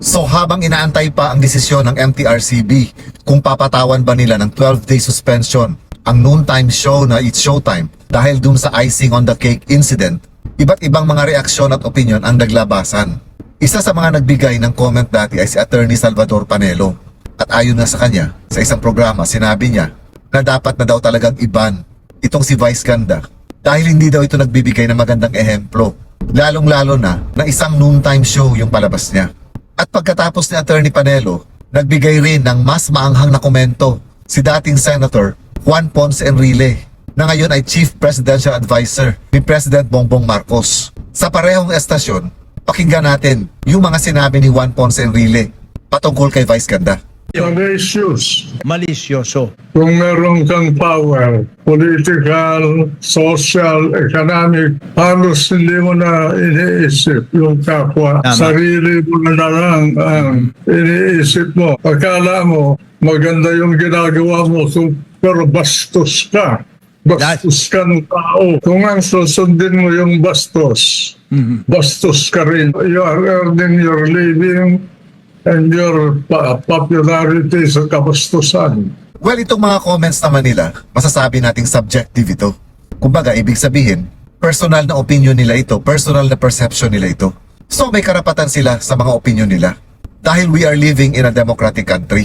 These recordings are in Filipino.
So habang inaantay pa ang desisyon ng MTRCB kung papatawan ba nila ng 12-day suspension ang noontime show na It's Showtime dahil dun sa icing on the cake incident, iba't ibang mga reaksyon at opinion ang naglabasan. Isa sa mga nagbigay ng comment dati ay si Attorney Salvador Panelo. At ayon na sa kanya, sa isang programa sinabi niya na dapat na daw talagang iban itong si Vice Ganda dahil hindi daw ito nagbibigay ng magandang ehemplo, lalong-lalo na isang noontime show yung palabas niya. At pagkatapos ni Attorney Panelo, nagbigay rin ng mas maanghang na komento si dating Senator Juan Ponce Enrile na ngayon ay Chief Presidential Advisor ni President Bongbong Marcos. Sa parehong estasyon, pakinggan natin yung mga sinabi ni Juan Ponce Enrile patungkol kay Vice Ganda. Malicious. Malisyoso. Kung meron kang power, political, social, economic, halos hindi mo na iniisip yung kapwa. Tama. Sarili mo na lang ang iniisip mo. Akala mo, maganda yung ginagawa mo, pero bastos ka. Bastos ka ng tao. Kung ang susundin mo yung bastos, bastos ka rin. You are earning your living and your popularity sa kabastusan. Well, itong mga comments naman nila, masasabi nating subjective ito. Kumbaga, ibig sabihin, personal na opinion nila ito, personal na perception nila ito. So may karapatan sila sa mga opinion nila. Dahil we are living in a democratic country.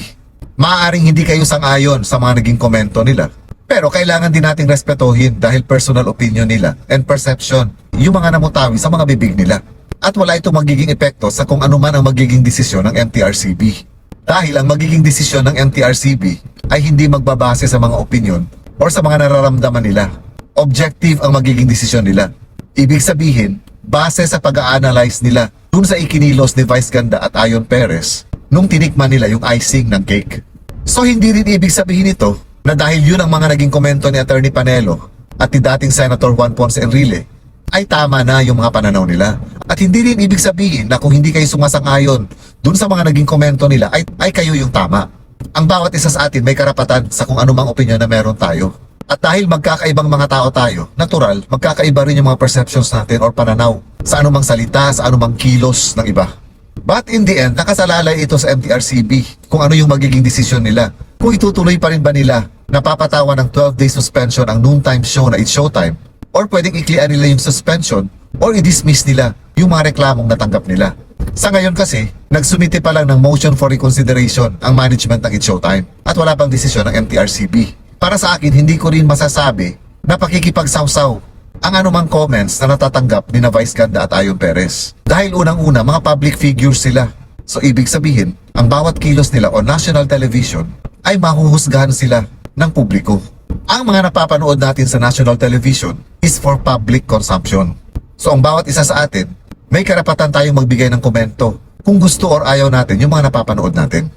Maaaring hindi kayo sang-ayon sa mga naging komento nila. Pero kailangan din nating respetuhin dahil personal opinion nila and perception, yung mga namutawi sa mga bibig nila. At wala itong magiging epekto sa kung ano man ang magiging desisyon ng MTRCB. Dahil ang magiging desisyon ng MTRCB ay hindi magbabase sa mga opinion or sa mga nararamdaman nila. Objective ang magiging desisyon nila. Ibig sabihin, base sa pag-a-analyze nila dun sa ikinilos ni Vice Ganda at Ayon Perez nung tinikman nila yung icing ng cake. So hindi rin ibig sabihin ito na dahil yun ang mga naging komento ni Attorney Panelo at ni dating Senator Juan Ponce Enrile ay tama na yung mga pananaw nila. At hindi rin ibig sabihin na kung hindi kayo sumasang-ayon dun sa mga naging komento nila ay kayo yung tama. Ang bawat isa sa atin may karapatan sa kung anumang opinion na meron tayo. At dahil magkakaibang mga tao tayo, natural, magkakaiba rin yung mga perceptions natin or pananaw sa anumang salita, sa anumang kilos ng iba. But in the end, nakasalalay ito sa MTRCB kung ano yung magiging desisyon nila. Kung itutuloy pa rin ba nila na papatawan ng 12-day suspension ang noontime show na It's Showtime, or pwedeng i-clear nila yung suspension or i-dismiss nila yung mga reklamong natanggap nila. Sa ngayon kasi, nagsumite pa lang ng motion for reconsideration ang management ng It's Showtime at wala pang desisyon ng MTRCB. Para sa akin, hindi ko rin masasabi na pakikipagsawsaw ang anumang comments na natatanggap ni na Vice Ganda at Ayon Perez. Dahil unang-una, mga public figures sila. So ibig sabihin, ang bawat kilos nila on national television ay mahuhusgahan sila ng publiko. Ang mga napapanood natin sa national television is for public consumption. So ang bawat isa sa atin, may karapatan tayong magbigay ng komento kung gusto or ayaw natin yung mga napapanood natin.